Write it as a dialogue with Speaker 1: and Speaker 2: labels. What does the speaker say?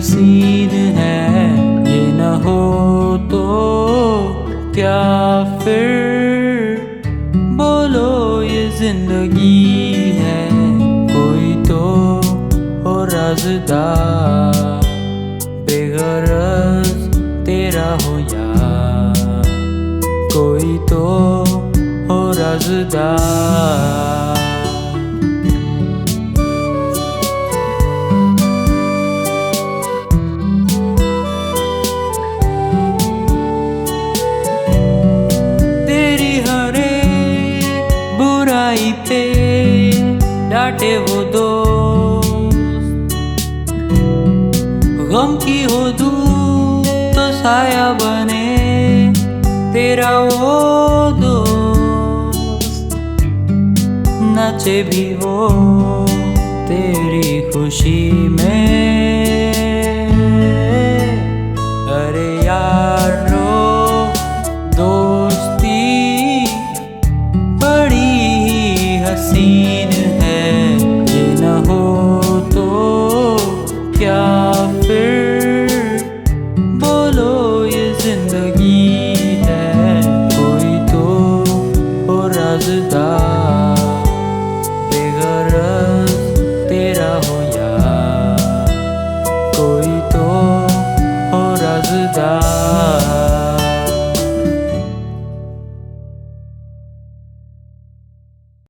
Speaker 1: हसीन है, ये न हो तो क्या फिर बोलो ये जिंदगी है। कोई तो हो राज़दार, बेगरज तेरा हो यार, कोई तो हो राज़दार। तेरी हरे बुराई पे डांटे वो दोस्त, गम की हो धूप तो साया बने तेरा वो दोस्त। नाचे भी वो तेरी खुशी में, अरे यारो दोस्ती बड़ी ही हसीन है, ये न हो तो क्या फिर बोलो ये जिंदगी है। कोई तो हो राज़दार, बेगरज तेरा हो यार, कोई तो हो राज़दार।